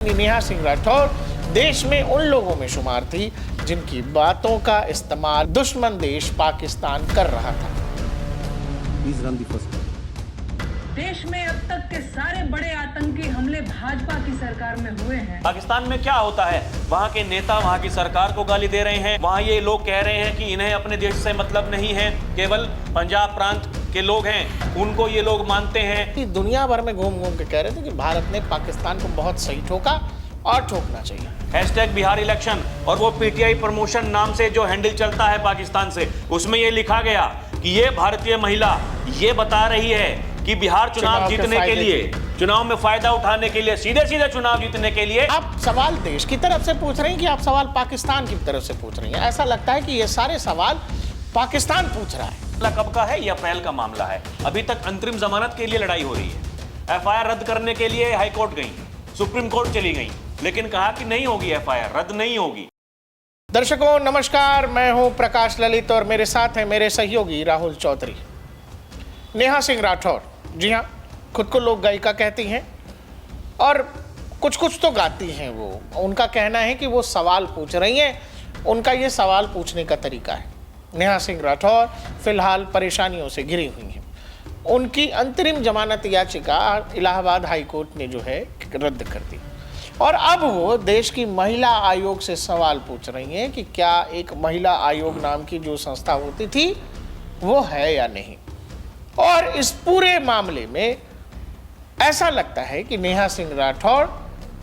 नेहा सिंह राठौर देश में उन लोगों में शुमार थी जिनकी बातों का इस्तेमाल दुश्मन देश पाकिस्तान कर रहा था। देश में अब तक के सारे बड़े आतंकी हमले भाजपा की सरकार में हुए हैं। पाकिस्तान में क्या होता है, वहाँ के नेता वहाँ की सरकार को गाली दे रहे हैं। वहाँ ये लोग कह रहे हैं कि इन्हें अपने देश से मतलब नहीं है, केवल पंजाब प्रांत के लोग हैं, उनको ये लोग मानते हैं। कि दुनिया भर में घूम घूम के कह रहे थे कि भारत ने पाकिस्तान को बहुत सही ठोका और ठोकना चाहिए। हैशटैग बिहार इलेक्शन और वो पीटीआई प्रमोशन नाम से जो हैंडल चलता है पाकिस्तान से, उसमें ये लिखा गया कि ये भारतीय महिला ये बता रही है कि बिहार चुनाव जीतने के लिए, चुनाव में फायदा उठाने के लिए, सीधे सीधे चुनाव जीतने के लिए। आप सवाल देश की तरफ से पूछ रहे हैं कि आप सवाल पाकिस्तान की तरफ से पूछ रही हैं? ऐसा लगता है कि ये सारे सवाल पाकिस्तान पूछ रहा है। कब का है? ये अप्रैल का मामला है। अभी तक अंतरिम जमानत के लिए लड़ाई हो रही है। एफआईआर रद्द करने के लिए हाई कोर्ट गई, सुप्रीम कोर्ट चली गई, लेकिन कहा कि नहीं होगी, एफआईआर रद्द नहीं होगी। दर्शकों नमस्कार, मैं हूं प्रकाश ललित और मेरे साथ हैं मेरे सहयोगी राहुल चौधरी। नेहा सिंह राठौर, जी हाँ, खुद को लोग गायिका कहती हैं और कुछ कुछ तो गाती हैं। वो उनका कहना है कि वो सवाल पूछ रही हैं, उनका ये सवाल पूछने का तरीका है। नेहा सिंह राठौर फिलहाल परेशानियों से घिरी हुई हैं। उनकी अंतरिम जमानत याचिका इलाहाबाद हाई कोर्ट ने जो है रद्द कर दी और अब वो देश की महिला आयोग से सवाल पूछ रही हैं कि क्या एक महिला आयोग नाम की जो संस्था होती थी वो है या नहीं। और इस पूरे मामले में ऐसा लगता है कि नेहा सिंह राठौर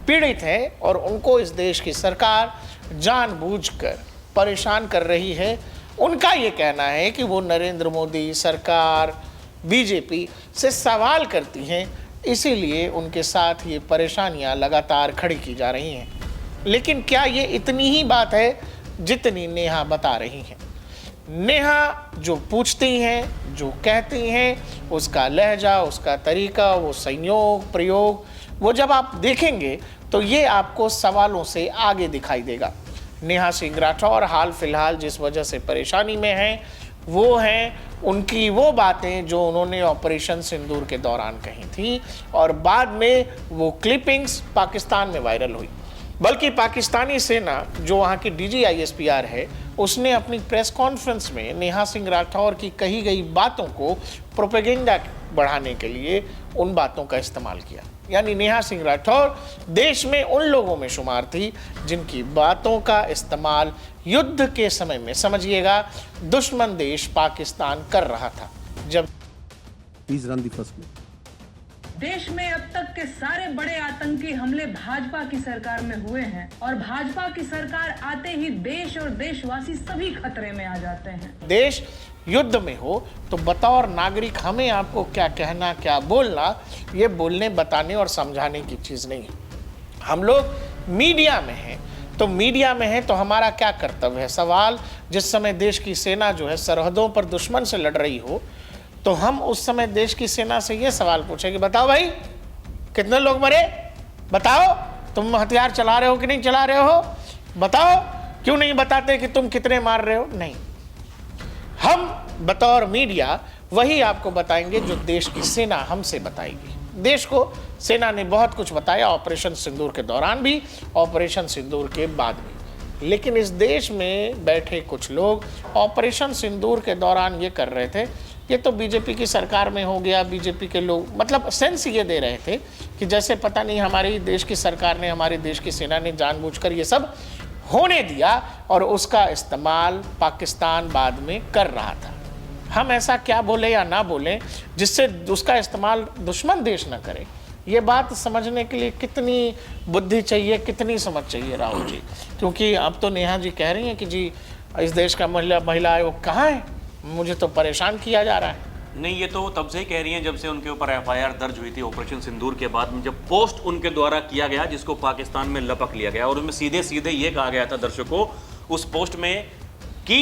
पीड़ित है और उनको इस देश की सरकार जानबूझकर परेशान कर रही है। उनका ये कहना है कि वो नरेंद्र मोदी सरकार, बीजेपी से सवाल करती हैं, इसीलिए उनके साथ ये परेशानियां लगातार खड़ी की जा रही हैं। लेकिन क्या ये इतनी ही बात है जितनी नेहा बता रही हैं? नेहा जो पूछती हैं, जो कहती हैं, उसका लहजा, उसका तरीका, वो संयोग प्रयोग, वो जब आप देखेंगे तो ये आपको सवालों से आगे दिखाई देगा। नेहा सिंह राठौर हाल फिलहाल जिस वजह से परेशानी में हैं वो हैं उनकी वो बातें जो उन्होंने ऑपरेशन सिंदूर के दौरान कही थी और बाद में वो क्लिपिंग्स पाकिस्तान में वायरल हुई। बल्कि पाकिस्तानी सेना जो वहाँ की DGISPR है, उसने अपनी प्रेस कॉन्फ्रेंस में नेहा सिंह राठौर की कही गई बातों को प्रोपेगेंडा बढ़ाने के लिए उन बातों का इस्तेमाल किया। यानी नेहा सिंह राठौर देश में उन लोगों में शुमार थी जिनकी बातों का इस्तेमाल युद्ध के समय में, समझिएगा, दुश्मन देश पाकिस्तान कर रहा था। जब देश में अब तक के सारे बड़े आतंकी हमले भाजपा की सरकार में हुए हैं और भाजपा की सरकार आते ही देश और देशवासी सभी खतरे में आ जाते हैं। देश युद्ध में हो तो बतौर नागरिक हमें आपको क्या कहना, क्या बोलना, ये बोलने, बताने और समझाने की चीज़ नहीं है। हम लोग मीडिया में हैं तो मीडिया में है तो हमारा क्या कर्तव्य है? सवाल जिस समय देश की सेना जो है सरहदों पर दुश्मन से लड़ रही हो तो हम उस समय देश की सेना से ये सवाल पूछे कि बताओ भाई कितने लोग मरे, बताओ तुम हथियार चला रहे हो कि नहीं चला रहे हो, बताओ। क्यों नहीं बताते कि तुम कितने मार रहे हो? नहीं, हम बतौर मीडिया वही आपको बताएंगे जो देश की सेना हमसे बताएगी। देश को सेना ने बहुत कुछ बताया, ऑपरेशन सिंदूर के दौरान भी, ऑपरेशन सिंदूर के बाद भी। लेकिन इस देश में बैठे कुछ लोग ऑपरेशन सिंदूर के दौरान ये कर रहे थे, ये तो बीजेपी की सरकार में हो गया, बीजेपी के लोग मतलब सेंस ये दे रहे थे कि जैसे पता नहीं हमारी देश की सरकार ने, हमारी देश की सेना ने जानबूझकर ये सब होने दिया और उसका इस्तेमाल पाकिस्तान बाद में कर रहा था। हम ऐसा क्या बोले या ना बोलें जिससे उसका इस्तेमाल दुश्मन देश ना करे, ये बात समझने के लिए कितनी बुद्धि चाहिए, कितनी समझ चाहिए राहुल जी? क्योंकि अब तो नेहा जी कह रही हैं कि जी इस देश का महिला आयोग कहाँ है, मुझे तो परेशान किया जा रहा है। नहीं, ये तो तब से ही कह रही हैं जब से उनके ऊपर एफआईआर दर्ज हुई थी ऑपरेशन सिंदूर के बाद में, जब पोस्ट उनके द्वारा किया गया जिसको पाकिस्तान में लपक लिया गया और उसमें सीधे सीधे ये कहा गया था दर्शकों उस पोस्ट में कि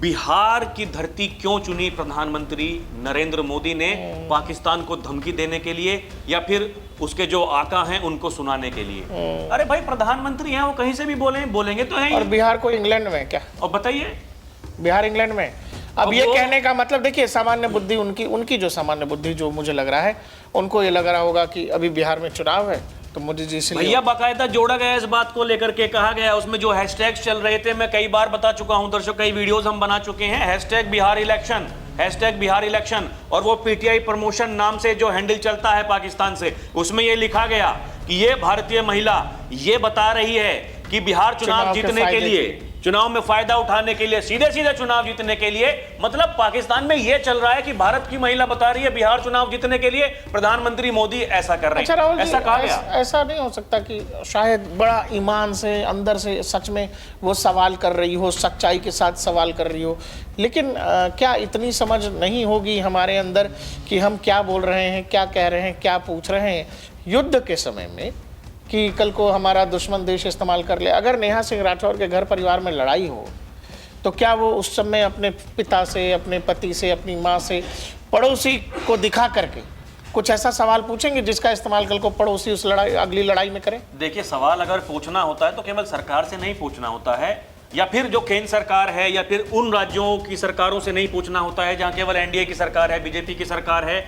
बिहार की धरती क्यों चुनी प्रधानमंत्री नरेंद्र मोदी ने, पाकिस्तान को धमकी देने के लिए या फिर उसके जो आका हैं उनको सुनाने के लिए? अरे भाई प्रधानमंत्री हैं, वो कहीं से भी बोलेंगे तो हैं। और बिहार को इंग्लैंड में क्या? और बताइए, बिहार इंग्लैंड में। अब ये कहने का मतलब देखिए, सामान्य बुद्धि उनकी जो सामान्य बुद्धि जो मुझे लग रहा है, उनको ये लग रहा होगा कि अभी बिहार में चुनाव है तो मोदी जी से भैया बाकायदा जोड़ा गया इस बात को लेकर के, कहा गया उसमें जो हैशटैग्स चल रहे थे, मैं कई बार बता चुका हूं दर्शक, कई वीडियोस हम बना चुके हैं, hashtag Bihar election, hashtag Bihar election, और वो पीटीआई प्रमोशन नाम से जो हैंडल चलता है पाकिस्तान से, उसमें ये लिखा गया कि ये भारतीय महिला ये बता रही है कि बिहार चुनाव जीतने के लिए, चुनाव में फायदा उठाने के लिए, सीधे सीधे चुनाव जीतने के लिए, मतलब पाकिस्तान में यह चल रहा है कि भारत की महिला बता रही है बिहार चुनाव जीतने के लिए प्रधानमंत्री मोदी ऐसा कर रहे हैं। अच्छा राहुल जी, ऐसा कहा गया। ऐसा नहीं हो सकता कि शायद बड़ा ईमान से अंदर से सच में वो सवाल कर रही हो, सच्चाई के साथ सवाल कर रही हो, लेकिन क्या इतनी समझ नहीं होगी हमारे अंदर कि हम क्या बोल रहे हैं, क्या कह रहे हैं, क्या पूछ रहे हैं युद्ध के समय में, कि कल को हमारा दुश्मन देश इस्तेमाल कर ले। अगर नेहा सिंह राठौर के घर परिवार में लड़ाई हो तो क्या वो उस समय अपने पिता से, अपने पति से, अपनी माँ से, पड़ोसी को दिखा करके कुछ ऐसा सवाल पूछेंगे जिसका इस्तेमाल कल को पड़ोसी उस लड़ाई, अगली लड़ाई में करे? देखिए, सवाल अगर पूछना होता है तो केवल सरकार से नहीं पूछना होता है, या फिर जो केंद्र सरकार है, या फिर उन राज्यों की सरकारों से नहीं पूछना होता है जहां केवल एनडीए की सरकार है, बीजेपी की सरकार है।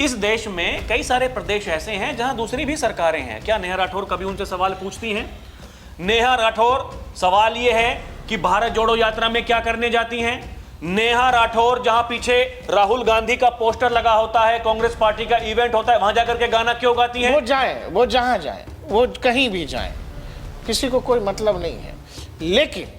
इस देश में कई सारे प्रदेश ऐसे हैं जहां दूसरी भी सरकारें हैं। क्या नेहा राठौर कभी उनसे सवाल पूछती हैं? नेहा राठौर, सवाल यह है कि भारत जोड़ो यात्रा में क्या करने जाती हैं? नेहा राठौर जहां पीछे राहुल गांधी का पोस्टर लगा होता है, कांग्रेस पार्टी का इवेंट होता है, वहां जाकर के गाना क्यों गाती हैं? वो जाएं, वो जहां जाएं, वो कहीं भी जाएं, किसी को कोई मतलब नहीं है। लेकिन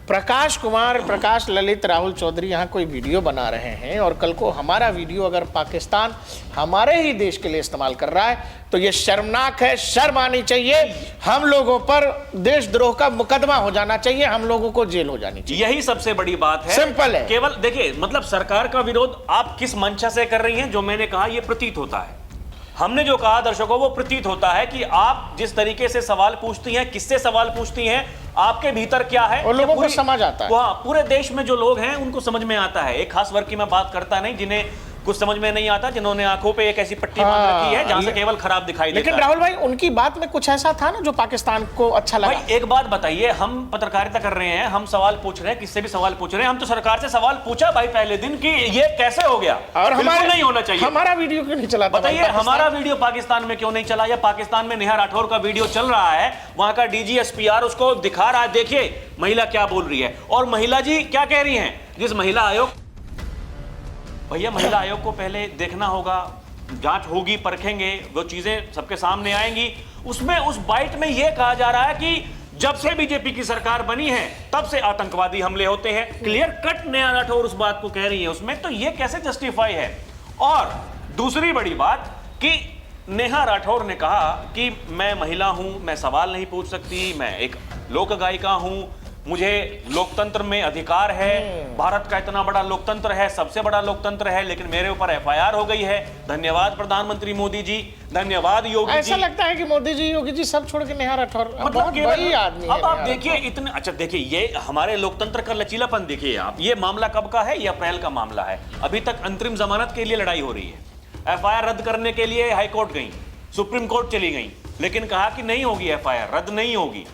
प्रकाश कुमार, प्रकाश ललित, राहुल चौधरी यहाँ कोई वीडियो बना रहे हैं और कल को हमारा वीडियो अगर पाकिस्तान हमारे ही देश के लिए इस्तेमाल कर रहा है तो ये शर्मनाक है, शर्म आनी चाहिए। हम लोगों पर देशद्रोह का मुकदमा हो जाना चाहिए, हम लोगों को जेल हो जानी चाहिए। यही सबसे बड़ी बात है, सिंपल है। केवल देखिए, मतलब सरकार का विरोध आप किस मंशा से कर रही हैं, जो मैंने कहा ये प्रतीत होता है। हमने जो कहा दर्शकों, वो प्रतीत होता है कि आप जिस तरीके से सवाल पूछती हैं, किससे सवाल पूछती हैं, आपके भीतर क्या है, और लोगों को समझ आता है। वहाँ पूरे देश में जो लोग हैं उनको समझ में आता है। एक खास वर्ग की मैं बात करता नहीं, जिन्हें कुछ समझ में नहीं आता, जिन्होंने आंखों पे एक ऐसी पट्टी बांध रखी है जहां से केवल खराब दिखाई देता है। लेकिन राहुल भाई, उनकी बात में कुछ ऐसा था ना जो पाकिस्तान को अच्छा लगा। भाई एक बात बताइए, हम पत्रकारिता कर रहे हैं, हम सवाल पूछ रहे हैं, किससे भी सवाल पूछ रहे हैं, हम तो सरकार से सवाल पूछा भाई पहले दिन कि ये कैसे हो गया, और हमारा नहीं होना चाहिए। हमारा वीडियो क्यों नहीं चला? बताइए, हमारा वीडियो पाकिस्तान में क्यों नहीं चला? या पाकिस्तान में नेहा राठौर का वीडियो चल रहा है, वहां का डीजी एसपीआर उसको दिखा रहा है, देखिए महिला क्या बोल रही है। और महिला जी क्या कह रही हैं? जिस महिला आयोग, भैया महिला आयोग को पहले देखना होगा, जांच होगी, परखेंगे, वो चीजें सबके सामने आएंगी। उसमें उस बाइट में यह कहा जा रहा है कि जब से बीजेपी की सरकार बनी है तब से आतंकवादी हमले होते हैं। क्लियर कट नेहा राठौर उस बात को कह रही है उसमें, तो यह कैसे जस्टिफाई है? और दूसरी बड़ी बात कि नेहा राठौर ने कहा कि मैं महिला हूं, मैं सवाल नहीं पूछ सकती, मैं एक लोक गायिका हूं, मुझे लोकतंत्र में अधिकार है, भारत का इतना बड़ा लोकतंत्र है, सबसे बड़ा लोकतंत्र है, लेकिन मेरे ऊपर एफआईआर हो गई है। धन्यवाद प्रधानमंत्री मोदी जी, धन्यवाद योगी जी। ऐसा लगता है कि मोदी जी, योगी जी सब छोड़ के नेहा राठौर मतलब बड़ी आदमी है। अब आप देखिए इतने, अच्छा देखिए, ये हमारे लोकतंत्र का लचीलापन देखिए आप। ये मामला कब का है? ये अप्रैल का मामला है। अभी तक अंतरिम जमानत के लिए लड़ाई हो रही है। एफआईआर रद्द करने के लिए हाईकोर्ट गई, सुप्रीम कोर्ट चली गई, लेकिन कहा कि नहीं होगी, एफआईआर रद्द नहीं होगी,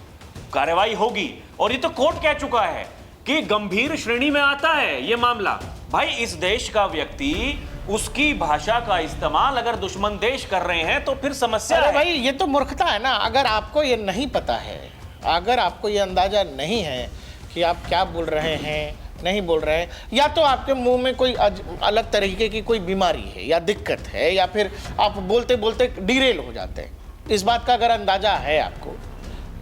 कार्रवाई होगी। और ये तो कोर्ट कह चुका है कि गंभीर श्रेणी में आता है ये मामला। भाई इस देश का व्यक्ति, उसकी भाषा का इस्तेमाल अगर दुश्मन देश कर रहे हैं तो फिर समस्या है। भाई ये तो मूर्खता है ना। अगर आपको ये नहीं पता है, अगर आपको ये अंदाजा नहीं है कि आप क्या बोल रहे हैं, नहीं बोल रहे हैं, या तो आपके मुंह में कोई अलग तरीके की कोई बीमारी है या दिक्कत है, या फिर आप बोलते बोलते डिरेल हो जाते हैं, इस बात का अगर अंदाजा है आपको,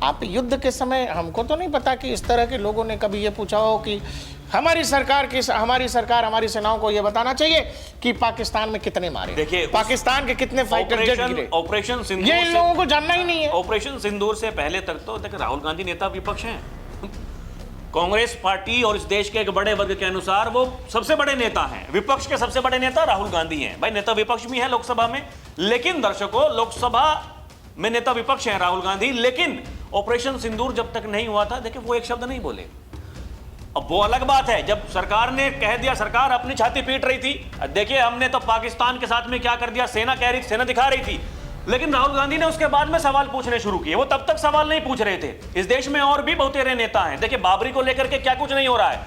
आप युद्ध के समय, हमको तो नहीं पता कि इस तरह के लोगों ने कभी ये पूछा हो कि हमारी सरकार हमारी सेनाओं को ये बताना चाहिए कि पाकिस्तान में कितने मारे, देखिए पाकिस्तान के कितने फाइटर जेट गिरे। ऑपरेशन सिंदूर, ये इन लोगों को जानना ही नहीं है। ऑपरेशन सिंदूर से पहले तक तो देखिए राहुल गांधी नेता विपक्ष हैं। कांग्रेस पार्टी और इस देश के एक बड़े वर्ग के अनुसार वो सबसे बड़े नेता हैं। विपक्ष के सबसे बड़े नेता राहुल गांधी हैं। भाई नेता विपक्ष भी है लोकसभा में, लेकिन दर्शकों लोकसभा में नेता विपक्ष हैं राहुल गांधी, लेकिन ऑपरेशन सिंदूर जब तक नहीं हुआ था, देखिए वो एक शब्द नहीं बोले। अब वो अलग बात है जब सरकार ने कह दिया, सरकार अपनी छाती पीट रही थी, देखिए हमने तो पाकिस्तान के साथ में क्या कर दिया, सेना कह रही, सेना दिखा रही थी, लेकिन राहुल गांधी ने उसके बाद में सवाल पूछने शुरू किए। वो तब तक सवाल नहीं पूछ रहे थे। इस देश में और भी बहुतेरे नेता हैं, देखिए बाबरी को लेकर के क्या कुछ नहीं हो रहा है।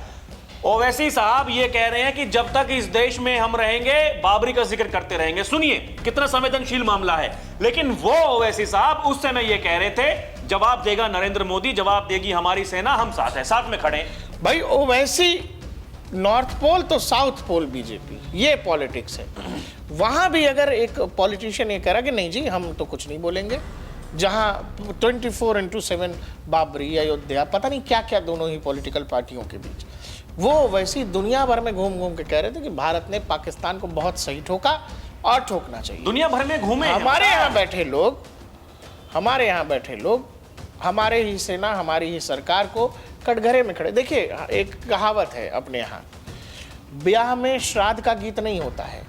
ओवैसी साहब ये कह रहे हैं कि जब तक इस देश में हम रहेंगे बाबरी का जिक्र करते रहेंगे। सुनिए कितना संवेदनशील मामला है। लेकिन वो ओवैसी साहब उस समय ये कह रहे थे जवाब देगा नरेंद्र मोदी, जवाब देगी हमारी सेना, हम साथ हैं, साथ में खड़े हैं। भाई ओवैसी नॉर्थ पोल तो साउथ पोल बीजेपी, ये पॉलिटिक्स है। वहां भी अगर एक पॉलिटिशियन ये कह रहा कि नहीं जी हम तो कुछ नहीं बोलेंगे, जहां 24/7 बाबरी, अयोध्या, पता नहीं क्या क्या दोनों ही पॉलिटिकल पार्टियों के बीच, वो वैसी दुनिया भर में घूम घूम के कह रहे थे कि भारत ने पाकिस्तान को बहुत सही ठोका और ठोकना चाहिए। दुनिया भर में घूमे हमारे यहाँ बैठे लोग, हमारे ही सेना, हमारी ही सरकार को कटघरे में खड़े। देखिए एक कहावत है अपने यहाँ, ब्याह में श्राद्ध का गीत नहीं होता है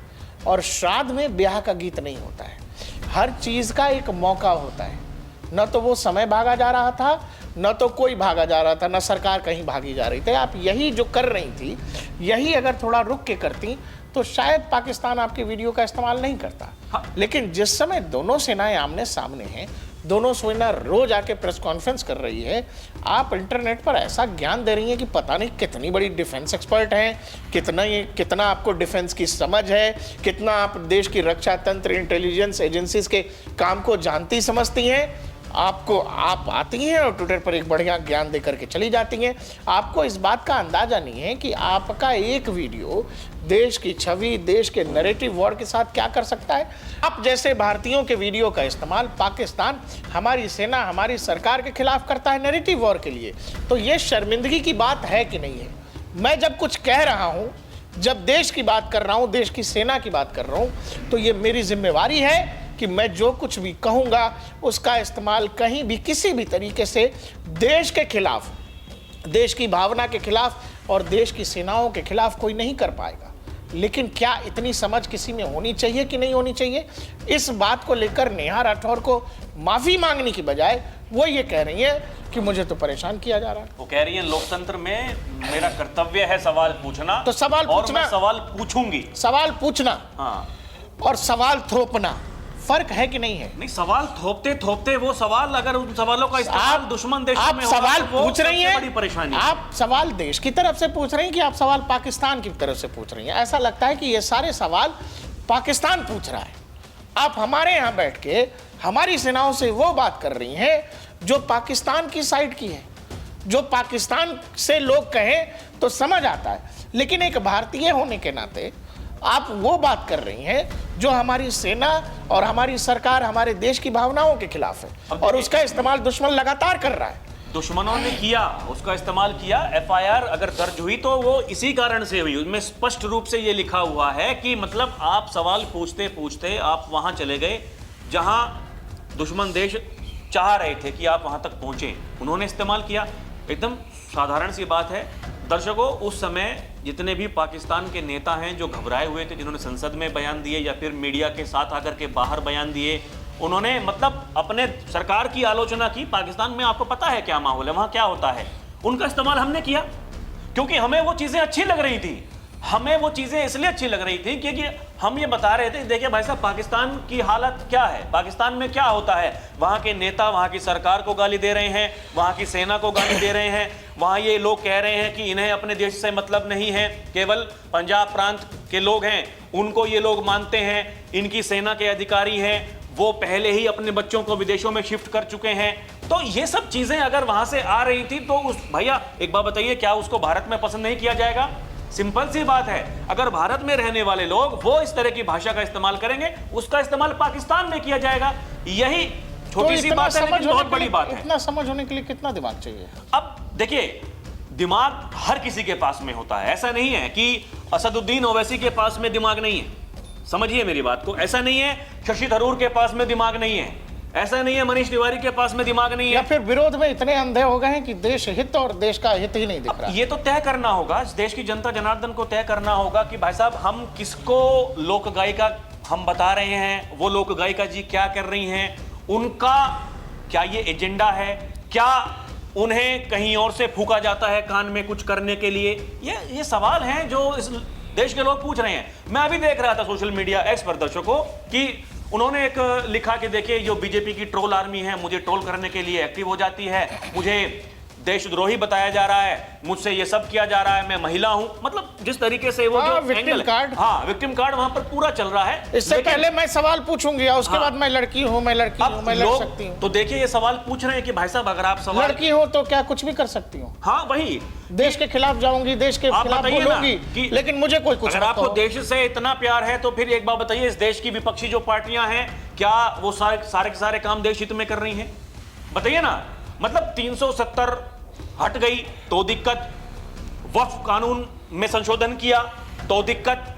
और श्राद्ध में ब्याह का गीत नहीं होता है। हर चीज का एक मौका होता है। न तो वो समय भागा जा रहा था, न तो कोई भागा जा रहा था, न सरकार कहीं भागी जा रही थी। आप यही जो कर रही थी, यही अगर थोड़ा रुक के करती तो शायद पाकिस्तान आपकी वीडियो का इस्तेमाल नहीं करता। लेकिन जिस समय दोनों सेनाएं आमने सामने हैं, दोनों सेना रोज आके प्रेस कॉन्फ्रेंस कर रही है, आप इंटरनेट पर ऐसा ज्ञान दे रही हैं कि पता नहीं कितनी बड़ी डिफेंस एक्सपर्ट हैं, कितना आपको डिफेंस की समझ है, कितना आप देश की रक्षा तंत्र, इंटेलिजेंस एजेंसीज के काम को जानती समझती हैं। आप आती हैं और ट्विटर पर एक बढ़िया ज्ञान दे करके चली जाती हैं। आपको इस बात का अंदाजा नहीं है कि आपका एक वीडियो देश की छवि, देश के नैरेटिव वॉर के साथ क्या कर सकता है। आप जैसे भारतीयों के वीडियो का इस्तेमाल पाकिस्तान, हमारी सेना, हमारी सरकार के खिलाफ करता है नैरेटिव वॉर के लिए, तो ये शर्मिंदगी की बात है कि नहीं है। मैं जब कुछ कह रहा हूं, जब देश की बात कर रहा हूं, देश की सेना की बात कर रहा हूं, तो ये मेरी जिम्मेवारी है कि मैं जो कुछ भी कहूंगा उसका इस्तेमाल कहीं भी किसी भी तरीके से देश के खिलाफ, देश की भावना के खिलाफ और देश की सेनाओं के खिलाफ कोई नहीं कर पाएगा। लेकिन क्या इतनी समझ किसी में होनी चाहिए कि नहीं होनी चाहिए, इस बात को लेकर नेहा राठौर को माफी मांगने की बजाय वो ये कह रही है कि मुझे तो परेशान किया जा रहा है। वो कह रही है लोकतंत्र में मेरा कर्तव्य है सवाल पूछना, तो सवाल और पूछना, मैं सवाल पूछूंगी। सवाल पूछना हाँ, और सवाल थोपना फर्क है कि नहीं है? नहीं, सवाल थोपते थोपते वो सवाल, अगर उन सवालों का इस्तेमाल दुश्मन देशों आप में होगा, सवाल तो वो पूछ रही सबसे बड़ी हैं, परेशानी। आप सवाल देश की तरफ से पूछ रही हैं कि आप सवाल पाकिस्तान की तरफ से पूछ रही हैं? ऐसा लगता है कि ये सारे सवाल पाकिस्तान पूछ रहा है। आप हमारे यहाँ बैठ के हमारी सेनाओं से वो बात कर रही हैं जो पाकिस्तान की साइड की है, जो पाकिस्तान से लोग कहें तो समझ आता है। लेकिन एक भारतीय होने के नाते आप वो बात कर रही हैं जो हमारी सेना और हमारी सरकार, हमारे देश की भावनाओं के खिलाफ है, और उसका इस्तेमाल दुश्मन लगातार कर रहा है। दुश्मनों ने किया, उसका इस्तेमाल किया। एफआईआर अगर दर्ज हुई तो वो इसी कारण से हुई। उसमें स्पष्ट रूप से ये लिखा हुआ है कि मतलब आप सवाल पूछते पूछते आप वहां चले गए जहां दुश्मन देश चाह रहे थे कि आप वहां तक पहुंचे, उन्होंने इस्तेमाल किया। एकदम साधारण सी बात है। दर्शकों, उस समय जितने भी पाकिस्तान के नेता हैं जो घबराए हुए थे, जिन्होंने संसद में बयान दिए या फिर मीडिया के साथ आकर के बाहर बयान दिए, उन्होंने मतलब अपने सरकार की आलोचना की। पाकिस्तान में आपको पता है क्या माहौल है, वहां क्या होता है, उनका इस्तेमाल हमने किया क्योंकि हमें वो चीजें अच्छी लग रही थी। हमें वो चीजें इसलिए अच्छी लग रही थी क्योंकि हम ये बता रहे थे, देखिए भाई साहब पाकिस्तान की हालत क्या है, पाकिस्तान में क्या होता है। वहां के नेता वहां की सरकार को गाली दे रहे हैं, वहां की सेना को गाली दे रहे हैं। वहां ये लोग कह रहे हैं कि इन्हें अपने देश से मतलब नहीं है, केवल पंजाब प्रांत के लोग हैं, उनको ये लोग मानते हैं। इनकी सेना के अधिकारी हैं, वो पहले ही अपने बच्चों को विदेशों में शिफ्ट कर चुके हैं। तो ये सब चीजें अगर वहां से आ रही थी तो उस भैया एक बात बताइए, क्या उसको भारत में पसंद नहीं किया जाएगा? सिंपल सी बात है। अगर भारत में रहने वाले लोग वो इस तरह की भाषा का इस्तेमाल करेंगे, उसका इस्तेमाल पाकिस्तान में किया जाएगा। यही छोटी सी बात है लेकिन बहुत बड़ी बात है। इतना समझ होने के लिए कितना दिमाग चाहिए? अब देखिए, दिमाग हर किसी के पास में होता है। ऐसा नहीं है कि असदुद्दीन ओवैसी के पास में दिमाग नहीं है, समझिए मेरी बात को। ऐसा नहीं है शशि थरूर के पास में दिमाग नहीं है, ऐसा नहीं है मनीष तिवारी के पास में दिमाग नहीं है, या फिर विरोध में इतने अंधे हो गए हैं कि देश हित और देश का हित ही नहीं दिख रहा। ये तो तय करना होगा, इस देश की जनता जनार्दन को तय करना होगा कि भाई साहब हम किसको लोक गायिका हम बता रहे हैं, वो लोक गायिका जी क्या कर रही हैं, उनका क्या ये एजेंडा है, क्या उन्हें कहीं और से फूका जाता है कान में कुछ करने के लिए। ये सवाल हैं जो इस देश के लोग पूछ रहे हैं। मैं अभी देख रहा था सोशल मीडिया एक्स पर दर्शकों कि उन्होंने एक लिखा कि देखिए जो बीजेपी की ट्रोल आर्मी है मुझे ट्रोल करने के लिए एक्टिव हो जाती है, मुझे देशद्रोही बताया जा रहा है, मुझसे ये सब किया जा रहा है, मैं महिला हूं, मतलब जिस तरीके से वो जो विक्टिम कार्ड, हाँ विक्टिम कार्ड वहां पर पूरा चल रहा है। इससे पहले मैं सवाल पूछूंगी और उसके बाद मैं लड़की हूं, मैं लड़की हूं, मैं लड़ सकती हूं। तो देखिए ये सवाल पूछ रहे हैं कि भाई साहब अगर आप सवाल लड़की हो तो क्या कुछ भी कर सकती हूँ? हाँ वही, देश के खिलाफ जाऊंगी, देश के खिलाफ बोलूंगी, लेकिन मुझे कोई कुछ अगर आपको देश से इतना प्यार है तो फिर एक बात बताइए, इस देश की विपक्षी जो पार्टियां हैं क्या वो सारे के सारे काम देश हित में कर रही हैं? बताइए ना। मतलब 370 हट गई तो दिक्कत, वक्फ कानून में संशोधन किया तो दिक्कत,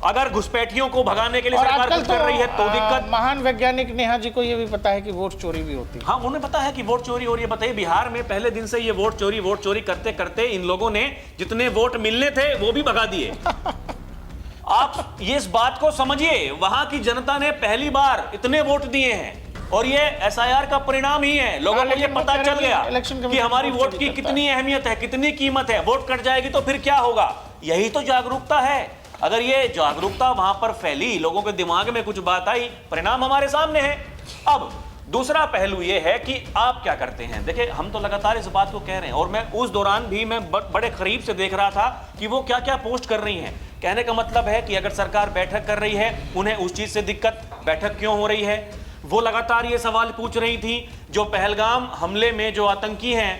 अगर घुसपैठियों को भगाने के लिए सरकार कुछ कर रही है तो दिक्कत। महान वैज्ञानिक नेहा जी को यह भी पता है कि वोट चोरी भी होती है। हाँ उन्हें पता है कि वोट चोरी हो रही है। बताइए बिहार में पहले दिन से ये वोट चोरी करते करते इन लोगों ने जितने वोट मिलने थे वो भी भगा दिए। आप ये इस बात को समझिए, वहां की जनता ने पहली बार इतने वोट दिए हैं और ये एसआईआर का परिणाम ही है। लोगों को ये पता चल गया कि हमारी वोट की कितनी अहमियत है, कितनी कीमत है। वोट कट जाएगी तो फिर क्या होगा? यही तो जागरूकता है। अगर ये जागरूकता वहां पर फैली, लोगों के दिमाग में कुछ बात आई, परिणाम हमारे सामने है। अब दूसरा पहलू ये है कि आप क्या करते हैं। देखिए हम तो लगातार इस बात को कह रहे हैं और मैं उस दौरान भी मैं बड़े करीब से देख रहा था कि वो क्या क्या पोस्ट कर रही हैं। कहने का मतलब है कि अगर सरकार बैठक कर रही है, उन्हें उस चीज से दिक्कत, बैठक क्यों हो रही है। वो लगातार ये सवाल पूछ रही थी जो पहलगाम हमले में जो आतंकी हैं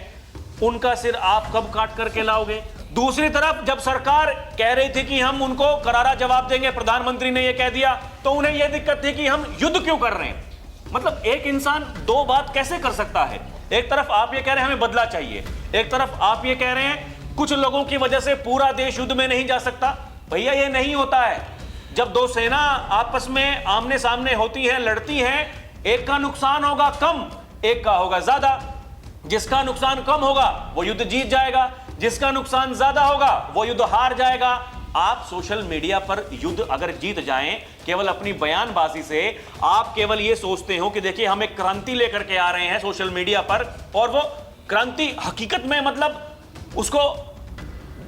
उनका सिर आप कब काट करके लाओगे। दूसरी तरफ जब सरकार कह रही थी कि हम उनको करारा जवाब देंगे, प्रधानमंत्री ने यह कह दिया, तो उन्हें यह दिक्कत थी कि हम युद्ध क्यों कर रहे हैं। मतलब एक इंसान दो बात कैसे कर सकता है? एक तरफ आप ये कह रहे हैं हमें बदला चाहिए, एक तरफ आप ये कह रहे हैं कुछ लोगों की वजह से पूरा देश युद्ध में नहीं जा सकता। भैया ये नहीं होता है। जब दो सेना आपस में आमने सामने होती है, लड़ती है, एक का नुकसान होगा कम, एक का होगा ज्यादा। जिसका नुकसान कम होगा वो युद्ध जीत जाएगा, जिसका नुकसान ज्यादा होगा वो युद्ध हार जाएगा। आप सोशल मीडिया पर युद्ध अगर जीत जाएं केवल अपनी बयानबाजी से, आप केवल ये सोचते हो कि देखिए हम एक क्रांति लेकर के आ रहे हैं सोशल मीडिया पर, और वो क्रांति हकीकत में मतलब उसको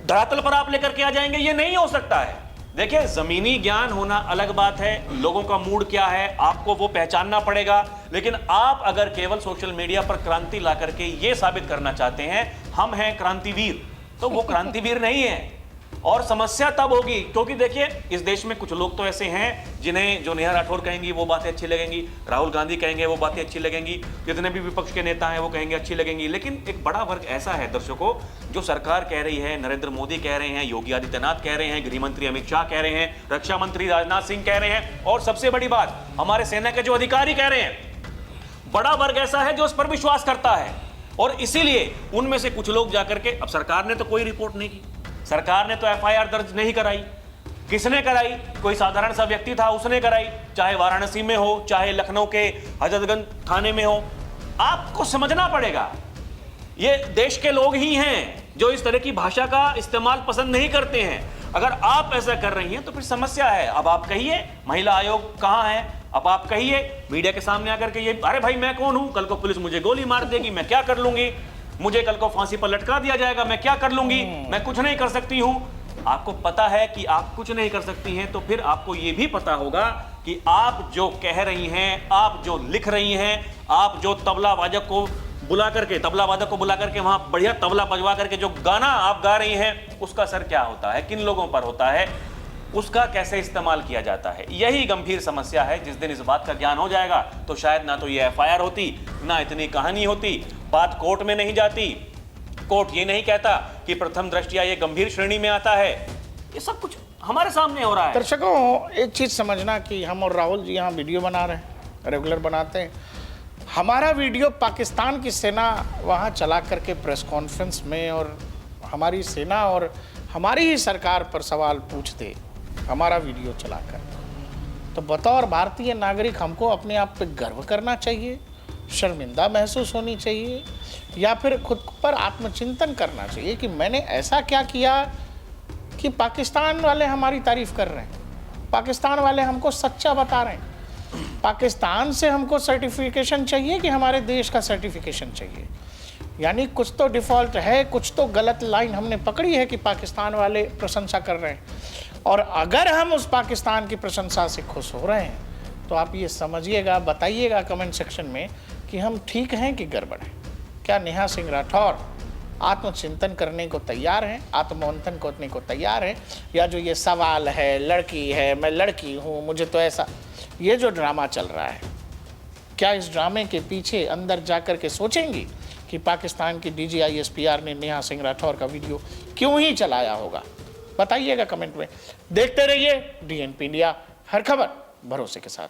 धरातल पर आप लेकर के आ जाएंगे, ये नहीं हो सकता है। देखिए जमीनी ज्ञान होना अलग बात है, लोगों का मूड क्या है आपको वो पहचानना पड़ेगा। लेकिन आप अगर केवल सोशल मीडिया पर क्रांति ला करके ये साबित करना चाहते हैं हम हैं क्रांतिवीर, तो वो क्रांतिवीर नहीं है। और समस्या तब होगी क्योंकि देखिए इस देश में कुछ लोग तो ऐसे हैं जिन्हें जो नेहा राठौर कहेंगी वो बातें अच्छी लगेंगी, राहुल गांधी कहेंगे वो बातें अच्छी लगेंगी, जितने भी विपक्ष के नेता हैं वो कहेंगे अच्छी लगेंगी। लेकिन एक बड़ा वर्ग ऐसा है दर्शकों, जो सरकार कह रही है, नरेंद्र मोदी कह रहे हैं, योगी आदित्यनाथ कह रहे हैं, गृह मंत्री अमित शाह कह रहे हैं, रक्षा मंत्री राजनाथ सिंह कह रहे हैं, और सबसे बड़ी बात हमारे सेना के जो अधिकारी कह रहे हैं। बड़ा वर्ग ऐसा है जो उस पर विश्वास करता है, और इसीलिए उनमें से कुछ लोग जाकर के, अब सरकार ने तो कोई रिपोर्ट नहीं की, सरकार ने तो एफआईआर दर्ज नहीं कराई। किसने कराई? कोई साधारण सा व्यक्ति था उसने कराई, चाहे वाराणसी में हो, चाहे लखनऊ के हजरतगंज थाने में हो। आपको समझना पड़ेगा ये देश के लोग ही हैं जो इस तरह की भाषा का इस्तेमाल पसंद नहीं करते हैं। अगर आप ऐसा कर रही हैं तो फिर समस्या है। अब आप कहिए महिला आयोग कहां है, अब आप कहिए मीडिया के सामने आकर के ये, अरे भाई मैं कौन हूं, कल को पुलिस मुझे गोली मार देगी, मैं क्या कर लूंगी, मुझे कल को फांसी पर लटका दिया जाएगा, मैं क्या कर लूंगी, मैं कुछ नहीं कर सकती हूं। आपको पता है कि आप कुछ नहीं कर सकती हैं, तो फिर आपको यह भी पता होगा कि आप जो कह रही हैं, आप जो लिख रही हैं, आप जो तबला वादक को बुला करके वहां बढ़िया तबला बजवा करके जो गाना आप गा रही हैं, उसका असर क्या होता है, किन लोगों पर होता है, उसका कैसे इस्तेमाल किया जाता है। यही गंभीर समस्या है। जिस दिन इस बात का ज्ञान हो जाएगा तो शायद ना तो ये एफआईआर होती, ना इतनी कहानी होती, बात कोर्ट में नहीं जाती, कोर्ट ये नहीं कहता कि प्रथम दृष्टया ये गंभीर श्रेणी में आता है। ये सब कुछ हमारे सामने हो रहा है। दर्शकों एक चीज समझना कि हम और राहुल जी यहाँ वीडियो बना रहे हैं, रेगुलर बनाते हैं। हमारा वीडियो पाकिस्तान की सेना वहाँ चला करके प्रेस कॉन्फ्रेंस में और हमारी सेना और हमारी ही सरकार पर सवाल पूछते, हमारा वीडियो चलाकर, तो बतौर भारतीय नागरिक हमको अपने आप पे गर्व करना चाहिए, शर्मिंदा महसूस होनी चाहिए, या फिर खुद पर आत्मचिंतन करना चाहिए कि मैंने ऐसा क्या किया कि पाकिस्तान वाले हमारी तारीफ कर रहे हैं, पाकिस्तान वाले हमको सच्चा बता रहे हैं, पाकिस्तान से हमको सर्टिफिकेशन चाहिए कि हमारे देश का सर्टिफिकेशन चाहिए। यानी कुछ तो डिफ़ॉल्ट है, कुछ तो गलत लाइन हमने पकड़ी है कि पाकिस्तान वाले प्रशंसा कर रहे हैं। और अगर हम उस पाकिस्तान की प्रशंसा से खुश हो रहे हैं तो आप ये समझिएगा, बताइएगा कमेंट सेक्शन में कि हम ठीक हैं कि गड़बड़ है। क्या नेहा सिंह राठौर आत्मचिंतन करने को तैयार हैं, आत्ममंथन करने को तैयार हैं, या जो ये सवाल है लड़की है, मैं लड़की हूँ, मुझे तो ऐसा, ये जो ड्रामा चल रहा है, क्या इस ड्रामे के पीछे अंदर जाकर के सोचेंगी कि पाकिस्तान की DGISPR ने नेहा सिंह राठौर का वीडियो क्यों ही चलाया होगा? बताइएगा कमेंट में। देखते रहिए DNP इंडिया, हर खबर भरोसे के साथ।